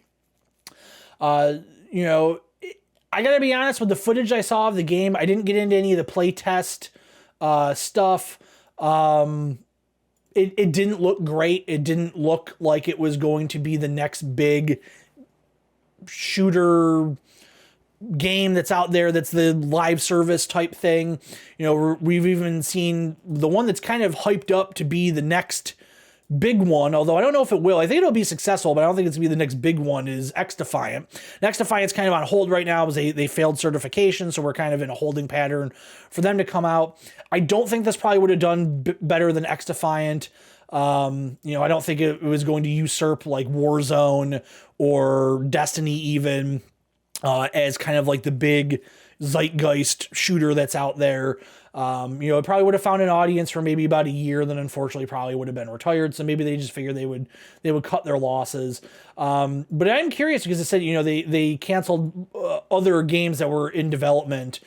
A: I gotta be honest, with the footage I saw of the game, I didn't get into any of the play test stuff. It didn't look great. It didn't look like it was going to be the next big shooter game that's out there that's the live service type thing. We've even seen the one that's kind of hyped up to be the next big one, although I don't know if it will. I think it'll be successful, but I don't think it's gonna be the next big one, is X-Defiant. X-Defiant's kind of on hold right now because they failed certification, so we're kind of in a holding pattern for them to come out. I don't think this probably would have done better than X-Defiant. I don't think it was going to usurp like Warzone or Destiny even as kind of like the big zeitgeist shooter that's out there. It probably would have found an audience for maybe about a year, then unfortunately probably would have been retired. So maybe they just figured they would cut their losses. But I'm curious because it said, they canceled other games that were in development.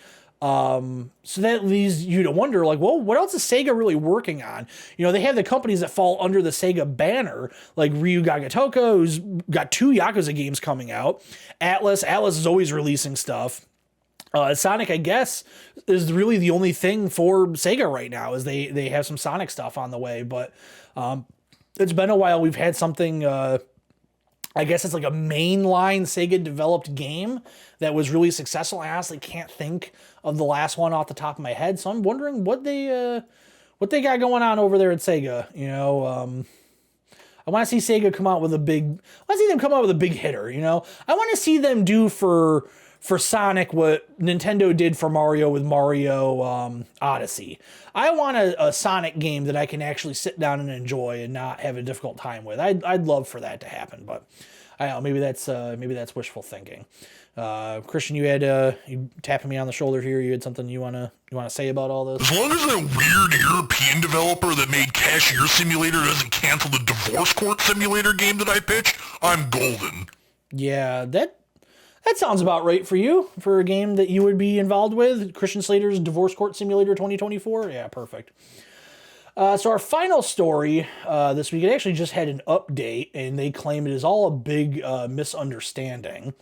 A: So that leads you to wonder like, well, what else is Sega really working on? They have the companies that fall under the Sega banner, like Ryu Gagatoka, who's got 2 Yakuza games coming out. Atlas is always releasing stuff. Sonic, I guess, is really the only thing for Sega right now, is they have some Sonic stuff on the way, but it's been a while. We've had something, I guess it's like a mainline Sega developed game that was really successful. I honestly can't think of the last one off the top of my head, so I'm wondering what they got going on over there at Sega. I want to see Sega come out with a big hitter. I want to see them do for Sonic what Nintendo did for Mario with Mario Odyssey. I want a Sonic game that I can actually sit down and enjoy and not have a difficult time with. I'd love for that to happen, but I don't know, maybe that's wishful thinking. Christian, you tapping me on the shoulder here. You had something you wanna say about all this?
B: As long as that weird European developer that made Cashier Simulator doesn't cancel the Divorce Court Simulator game that I pitched, I'm golden.
A: Yeah, that sounds about right for you, for a game that you would be involved with. Christian Slater's Divorce Court Simulator 2024. Yeah, perfect. So our final story this week, it actually just had an update, and they claim it is all a big misunderstanding.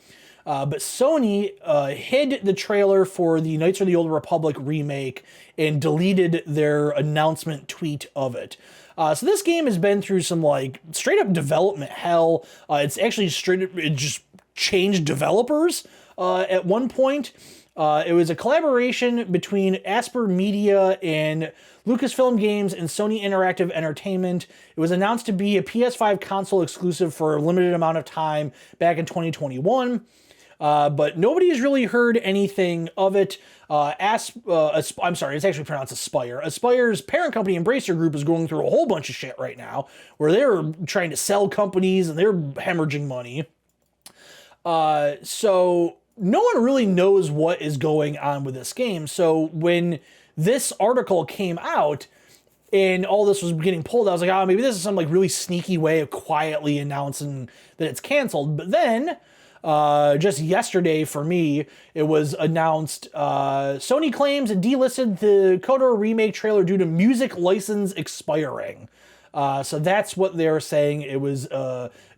A: But Sony hid the trailer for the Knights of the Old Republic remake and deleted their announcement tweet of it. So this game has been through some like straight up development hell. It's actually it just changed developers at one point. It was a collaboration between Asper Media and Lucasfilm Games and Sony Interactive Entertainment. It was announced to be a PS5 console exclusive for a limited amount of time back in 2021. But nobody has really heard anything of it. I'm sorry, it's actually pronounced Aspire. Aspire's parent company, Embracer Group, is going through a whole bunch of shit right now, where they're trying to sell companies and they're hemorrhaging money. So no one really knows what is going on with this game. So when this article came out and all this was getting pulled, I was like, oh, maybe this is some like really sneaky way of quietly announcing that it's canceled. But then just yesterday for me, it was announced Sony claims it delisted the KOTOR remake trailer due to music license expiring. So that's what they're saying. It was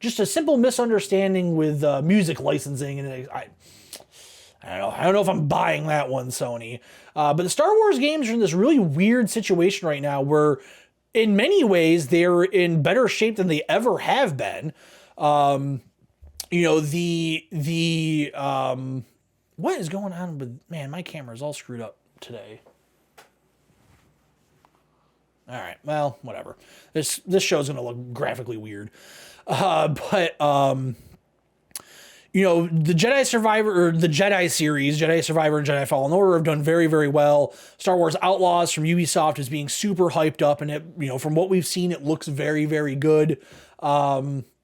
A: just a simple misunderstanding with music licensing, and I don't know if I'm buying that one, Sony. But the Star Wars games are in this really weird situation right now where, in many ways, they're in better shape than they ever have been. You know, what is going on with, man, my camera's all screwed up today. All right, well, whatever. This show's gonna look graphically weird. You know, the Jedi Survivor, or the Jedi series, Jedi Survivor and Jedi Fallen Order, have done very, very well. Star Wars Outlaws from Ubisoft is being super hyped up, and it, you know, from what we've seen, it looks very, very good.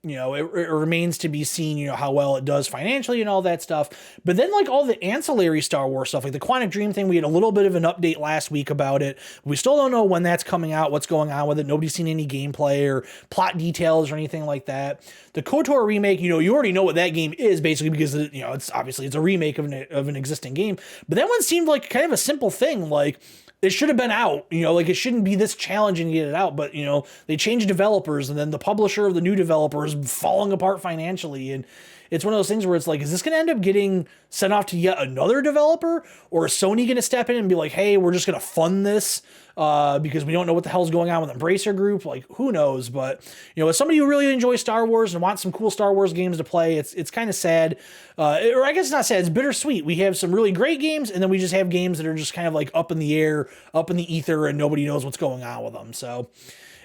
A: You know, it remains to be seen, you know, how well it does financially and all that stuff. But then, like, all the ancillary Star Wars stuff, like the Quantic Dream thing, we had a little bit of an update last week about it. We still don't know when that's coming out, what's going on with it. Nobody's seen any gameplay or plot details or anything like that. The KOTOR remake, you know, you already know what that game is, basically, because, you know, it's obviously it's a remake of an existing game. But that one seemed like kind of a simple thing, like, it should have been out, you know, like it shouldn't be this challenging to get it out, but, you know, they changed developers, and then the publisher of the new developer is falling apart financially. And it's one of those things where it's like, is this going to end up getting sent off to yet another developer, or is Sony going to step in and be like, hey, we're just going to fund this because we don't know what the hell's going on with Embracer Group? Like, who knows? But, you know, as somebody who really enjoys Star Wars and wants some cool Star Wars games to play, it's kind of sad. Or I guess it's not sad, it's bittersweet. We have some really great games, and then we just have games that are just kind of like up in the air, up in the ether, and nobody knows what's going on with them. So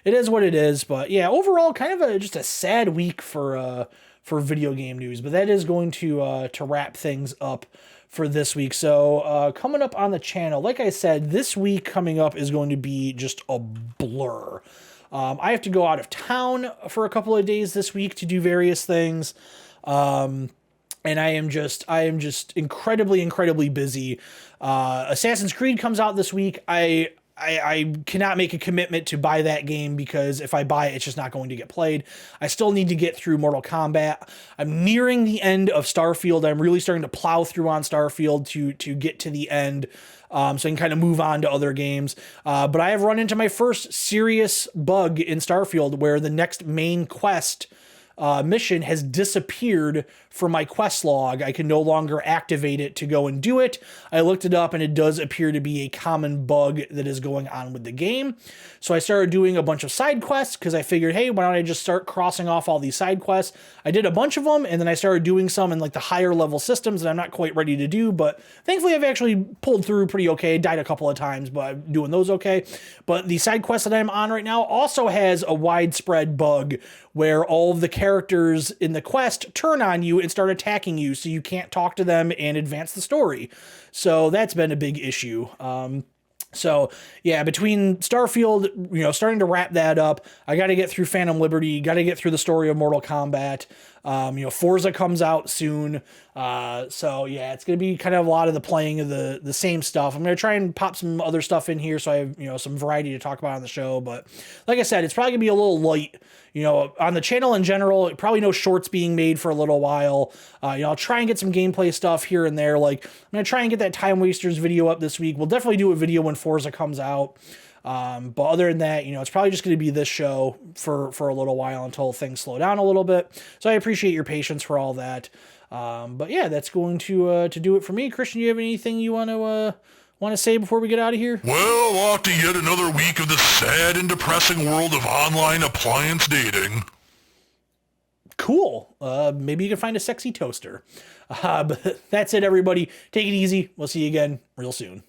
A: it is what it is. But yeah, overall, kind of just a sad week for video game news. But that is going to wrap things up for this week. So coming up on the channel, like I said, this week coming up is going to be just a blur. I have to go out of town for a couple of days this week to do various things. And I am just incredibly, incredibly busy. Assassin's Creed comes out this week. I cannot make a commitment to buy that game because if I buy it, it's just not going to get played. I still need to get through Mortal Kombat. I'm nearing the end of Starfield. I'm really starting to plow through on Starfield to get to the end, so I can kind of move on to other games. But I have run into my first serious bug in Starfield where the next main quest mission has disappeared from my quest log. I can no longer activate it to go and do it. I looked it up, and it does appear to be a common bug that is going on with the game. So I started doing a bunch of side quests because I figured, hey, why don't I just start crossing off all these side quests? I did a bunch of them, and then I started doing some in like the higher level systems that I'm not quite ready to do, but thankfully I've actually pulled through pretty okay. Died a couple of times, but I'm doing those okay. But the side quest that I'm on right now also has a widespread bug where all of the characters in the quest turn on you and start attacking you, so you can't talk to them and advance the story. So that's been a big issue. So yeah, between Starfield, you know, starting to wrap that up, I got to get through Phantom Liberty, got to get through the story of Mortal Kombat. You know, Forza comes out soon. So yeah, it's going to be kind of a lot of the playing of the same stuff. I'm going to try and pop some other stuff in here so I have, you know, some variety to talk about on the show. But like I said, it's probably going to be a little light, you know, on the channel in general. Probably no shorts being made for a little while. You know, I'll try and get some gameplay stuff here and there. Like, I'm going to try and get that Time Wasters video up this week. We'll definitely do a video when Forza comes out. But other than that, you know, it's probably just going to be this show for a little while until things slow down a little bit. So I appreciate your patience for all that. But yeah, that's going to do it for me. Christian, do you have anything you want to say before we get out of here?
B: Well, off to yet another week of the sad and depressing world of online appliance dating.
A: Cool. Maybe you can find a sexy toaster. But that's it, everybody. Take it easy. We'll see you again real soon.